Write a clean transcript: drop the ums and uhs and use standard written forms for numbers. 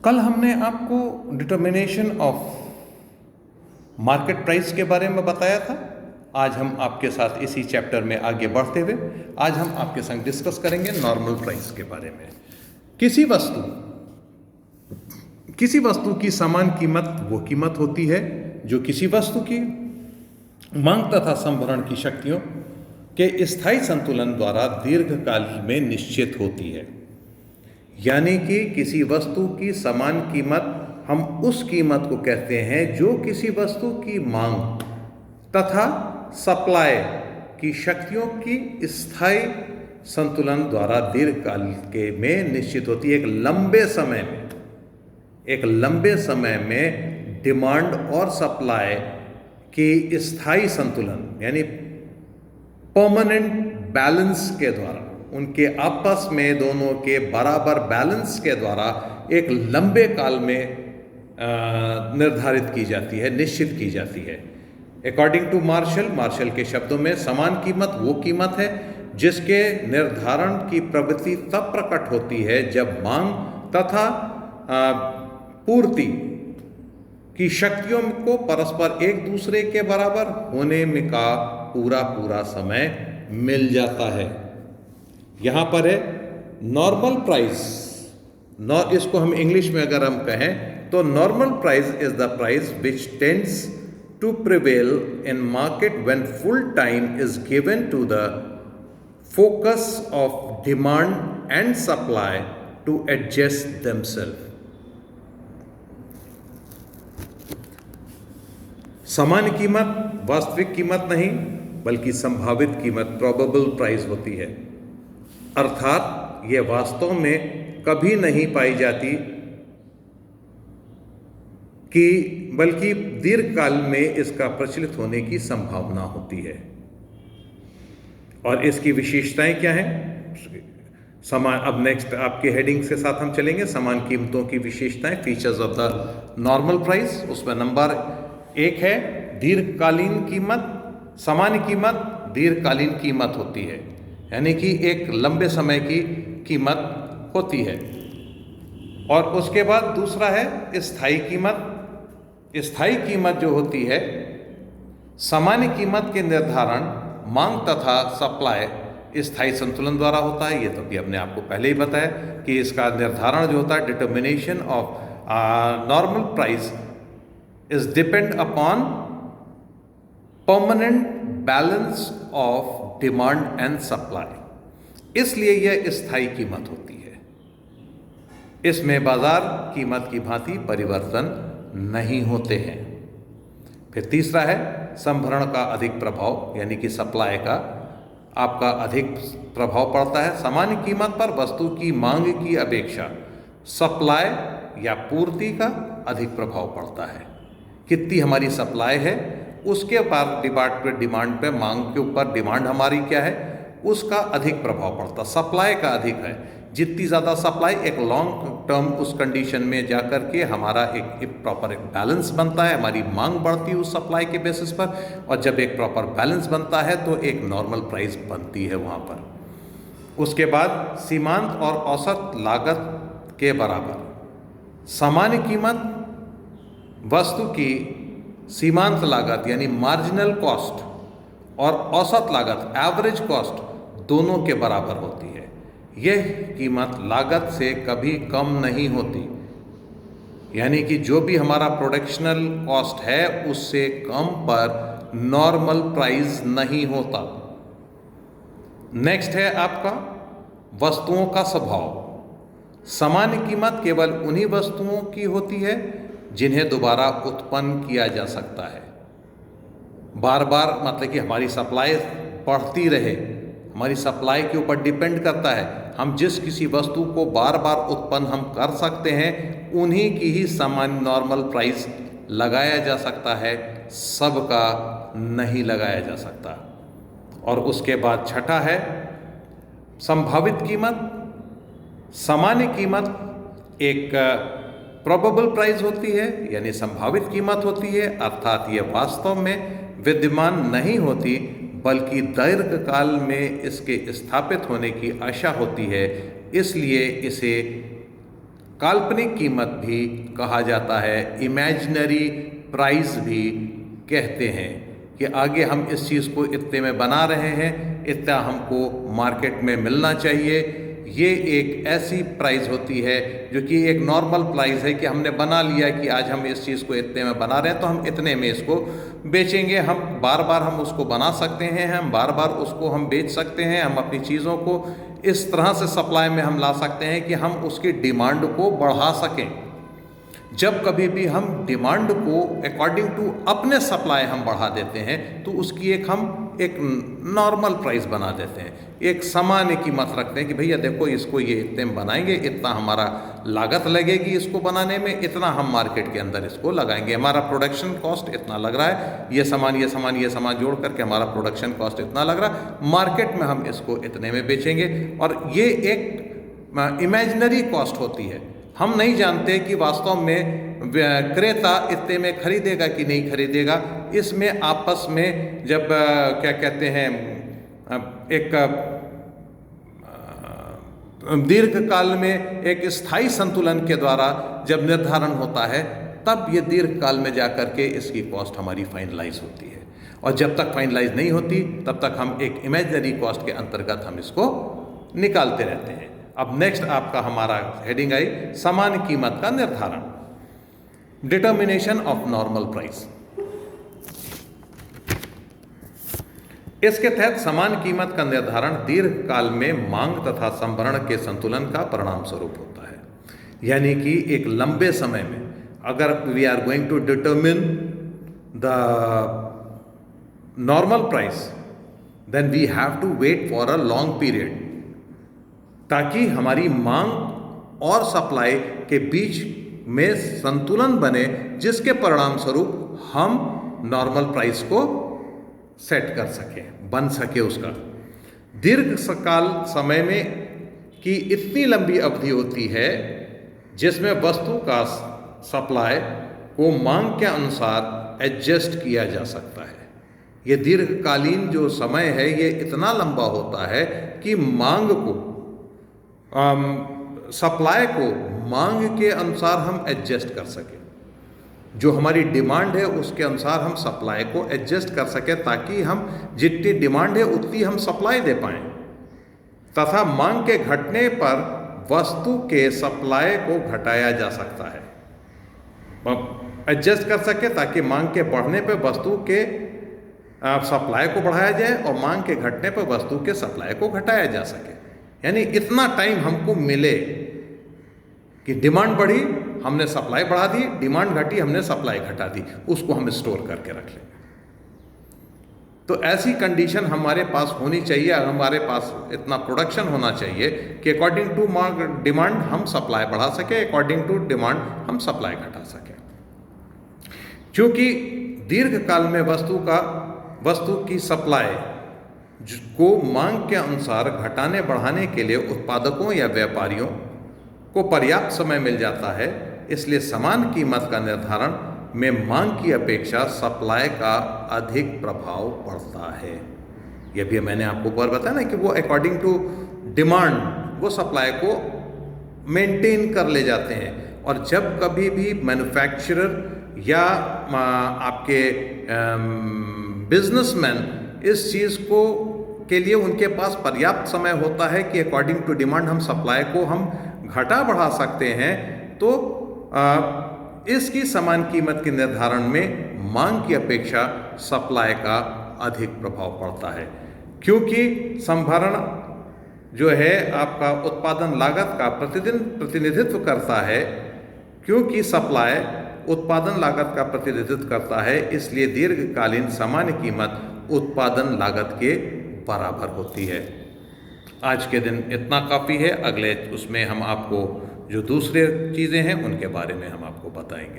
कल हमने आपको डिटर्मिनेशन ऑफ मार्केट प्राइस के बारे में बताया था। आज हम आपके साथ इसी चैप्टर में आगे बढ़ते हुए आज हम आपके संग डिस्कस करेंगे नॉर्मल प्राइस के बारे में। किसी वस्तु की समान कीमत वो कीमत होती है जो किसी वस्तु की मांग तथा संभरण की शक्तियों के स्थायी संतुलन द्वारा दीर्घकाल में निश्चित होती है। यानी कि किसी वस्तु की समान कीमत हम उस कीमत को कहते हैं जो किसी वस्तु की मांग तथा सप्लाई की शक्तियों की स्थायी संतुलन द्वारा दीर्घकाल के में निश्चित होती है। एक लंबे समय में डिमांड और सप्लाई की स्थायी संतुलन यानी परमानेंट बैलेंस के द्वारा, उनके आपस में दोनों के बराबर बैलेंस के द्वारा एक लंबे काल में निर्धारित की जाती है, निश्चित की जाती है। अकॉर्डिंग टू मार्शल के शब्दों में समान कीमत वो कीमत है जिसके निर्धारण की प्रवृत्ति तब प्रकट होती है जब मांग तथा पूर्ति की शक्तियों को परस्पर एक दूसरे के बराबर होने में का पूरा समय मिल जाता है। यहां पर है नॉर्मल प्राइस। इसको हम इंग्लिश में अगर हम कहें तो normal price is the price which tends to prevail in market when full time is given to the focus of demand and supply to adjust themself. समान कीमत वास्तविक कीमत नहीं बल्कि संभावित कीमत प्रोबेबल प्राइस होती है, अर्थात यह वास्तव में कभी नहीं पाई जाती कि बल्कि दीर्घकाल में इसका प्रचलित होने की संभावना होती है। और इसकी विशेषताएं क्या हैं? अब नेक्स्ट आपके हेडिंग के साथ हम चलेंगे, समान कीमतों की विशेषताएं, features of the normal price. उसमें नंबर 1 है दीर्घकालीन कीमत। सामान्य कीमत दीर्घकालीन कीमत होती है, यानी कि एक लंबे समय की कीमत होती है। और उसके बाद दूसरा है स्थायी कीमत। स्थायी कीमत जो होती है सामान्य कीमत के निर्धारण मांग तथा सप्लाई स्थायी संतुलन द्वारा होता है। ये तो भी हमने आपको पहले ही बताया कि इसका निर्धारण जो होता है determination of normal price is depend upon permanent balance of demand and supply, इसलिए यह स्थायी कीमत होती है। इसमें बाजार कीमत की भांति परिवर्तन नहीं होते हैं। फिर तीसरा है संभरण का अधिक प्रभाव, यानी कि सप्लाई का आपका अधिक प्रभाव पड़ता है। सामान्य कीमत पर वस्तु की मांग की अपेक्षा सप्लाई या पूर्ति का अधिक प्रभाव पड़ता है। कितनी हमारी सप्लाई है उसके बाद डिमांड पे, मांग के ऊपर डिमांड हमारी क्या है उसका अधिक प्रभाव पड़ता, सप्लाई का अधिक है। जितनी ज़्यादा सप्लाई एक लॉन्ग टर्म उस कंडीशन में जाकर के हमारा एक प्रॉपर एक बैलेंस बनता है, हमारी मांग बढ़ती है उस सप्लाई के बेसिस पर, और जब एक प्रॉपर बैलेंस बनता है तो एक नॉर्मल प्राइस बनती है वहाँ पर। उसके बाद सीमांत और औसत लागत के बराबर। सामान्य कीमत वस्तु की सीमांत लागत यानी मार्जिनल कॉस्ट और औसत लागत एवरेज कॉस्ट दोनों के बराबर होती है। यह कीमत लागत से कभी कम नहीं होती, यानी कि जो भी हमारा प्रोडक्शनल कॉस्ट है उससे कम पर नॉर्मल प्राइस नहीं होता। नेक्स्ट है आपका वस्तुओं का स्वभाव। सामान्य कीमत केवल उन्हीं वस्तुओं की होती है जिन्हें दोबारा उत्पन्न किया जा सकता है। बार बार मतलब कि हमारी सप्लाई बढ़ती रहे, हमारी सप्लाई के ऊपर डिपेंड करता है। हम जिस किसी वस्तु को बार बार उत्पन्न हम कर सकते हैं उन्हीं की ही सामान्य नॉर्मल प्राइस लगाया जा सकता है, सबका नहीं लगाया जा सकता। और उसके बाद छठा है संभावित कीमत। सामान्य कीमत एक प्रोबेबल प्राइस होती है, यानी संभावित कीमत होती है, अर्थात ये वास्तव में विद्यमान नहीं होती बल्कि दीर्घकाल में इसके स्थापित होने की आशा होती है, इसलिए इसे काल्पनिक कीमत भी कहा जाता है, इमेजिनरी प्राइस भी कहते हैं कि आगे हम इस चीज़ को इतने में बना रहे हैं, इतना हमको मार्केट में मिलना चाहिए। ये एक ऐसी प्राइस होती है जो कि एक नॉर्मल प्राइस है कि हमने बना लिया कि आज हम इस चीज़ को इतने में बना रहे हैं तो हम इतने में इसको बेचेंगे। हम बार बार हम उसको बना सकते हैं, हम बार बार उसको हम बेच सकते हैं, हम अपनी चीज़ों को इस तरह से सप्लाई में हम ला सकते हैं कि हम उसकी डिमांड को बढ़ा सकें। जब कभी भी हम डिमांड को अकॉर्डिंग टू अपने सप्लाई हम बढ़ा देते हैं तो उसकी हम एक नॉर्मल प्राइस बना देते हैं, एक सामान्य कीमत रखते हैं कि भैया देखो इसको ये इतने में बनाएंगे, इतना हमारा लागत लगेगी इसको बनाने में, इतना हम मार्केट के अंदर इसको लगाएंगे, हमारा प्रोडक्शन कॉस्ट इतना लग रहा है, ये सामान जोड़ करके हमारा प्रोडक्शन कॉस्ट इतना लग रहा है, मार्केट में हम इसको इतने में बेचेंगे। और ये एक इमेजिनरी कॉस्ट होती है। हम नहीं जानते कि वास्तव में क्रेता इतने में खरीदेगा कि नहीं खरीदेगा। इसमें आपस में जब क्या कहते हैं एक दीर्घ काल में एक स्थायी संतुलन के द्वारा जब निर्धारण होता है तब ये दीर्घ काल में जाकर के इसकी कॉस्ट हमारी फाइनलाइज होती है। और जब तक फाइनलाइज नहीं होती तब तक हम एक इमेजिनरी कॉस्ट के अंतर्गत हम इसको निकालते रहते हैं। अब नेक्स्ट आपका हमारा हेडिंग आई समान कीमत का निर्धारण, डिटर्मिनेशन ऑफ नॉर्मल प्राइस। इसके तहत समान कीमत का निर्धारण दीर्घकाल में मांग तथा संभरण के संतुलन का परिणाम स्वरूप होता है। यानी कि एक लंबे समय में अगर we are going to determine the normal price then we have to wait for a long period, ताकि हमारी मांग और सप्लाई के बीच में संतुलन बने, जिसके परिणाम स्वरूप हम नॉर्मल प्राइस को सेट कर सकें, बन सके उसका। दीर्घकाल समय में की इतनी लंबी अवधि होती है जिसमें वस्तु का सप्लाई को मांग के अनुसार एडजस्ट किया जा सकता है। ये दीर्घकालीन जो समय है ये इतना लंबा होता है कि मांग को सप्लाई को मांग के अनुसार हम एडजस्ट कर सकें, जो हमारी डिमांड है उसके अनुसार हम सप्लाई को एडजस्ट कर सकें, ताकि हम जितनी डिमांड है उतनी हम सप्लाई दे पाएं, तथा मांग के घटने पर वस्तु के सप्लाई को घटाया जा सकता है। एडजस्ट कर सके ताकि मांग के बढ़ने पर वस्तु के सप्लाई को बढ़ाया जाए और मांग के घटने पर वस्तु के सप्लाई को घटाया जा सके। यानी इतना टाइम हमको मिले कि डिमांड बढ़ी हमने सप्लाई बढ़ा दी, डिमांड घटी हमने सप्लाई घटा दी, उसको हम स्टोर करके रख लेंगे। तो ऐसी कंडीशन हमारे पास होनी चाहिए, हमारे पास इतना प्रोडक्शन होना चाहिए कि अकॉर्डिंग टू डिमांड हम सप्लाई बढ़ा सके, अकॉर्डिंग टू डिमांड हम सप्लाई घटा सके। क्योंकि दीर्घकाल में वस्तु की सप्लाई को मांग के अनुसार घटाने बढ़ाने के लिए उत्पादकों या व्यापारियों को पर्याप्त समय मिल जाता है, इसलिए समान कीमत का निर्धारण में मांग की अपेक्षा सप्लाई का अधिक प्रभाव पड़ता है। यह भी मैंने आपको ऊपर बताया ना कि वो अकॉर्डिंग टू डिमांड वो सप्लाई को मेंटेन कर ले जाते हैं। और जब कभी भी मैन्युफैक्चरर या आपके बिजनेसमैन इस चीज़ को के लिए उनके पास पर्याप्त समय होता है कि अकॉर्डिंग टू डिमांड हम सप्लाई को हम घटा बढ़ा सकते हैं, तो इसकी समान कीमत के निर्धारण में मांग की अपेक्षा सप्लाई का अधिक प्रभाव पड़ता है। क्योंकि संभरण जो है आपका उत्पादन लागत का प्रतिनिधित्व करता है, क्योंकि सप्लाई उत्पादन लागत का प्रतिनिधित्व करता है, इसलिए दीर्घकालीन सामान्य कीमत उत्पादन लागत के बराबर होती है। आज के दिन इतना काफ़ी है, अगले उसमें हम आपको जो दूसरे चीज़ें हैं उनके बारे में हम आपको बताएंगे।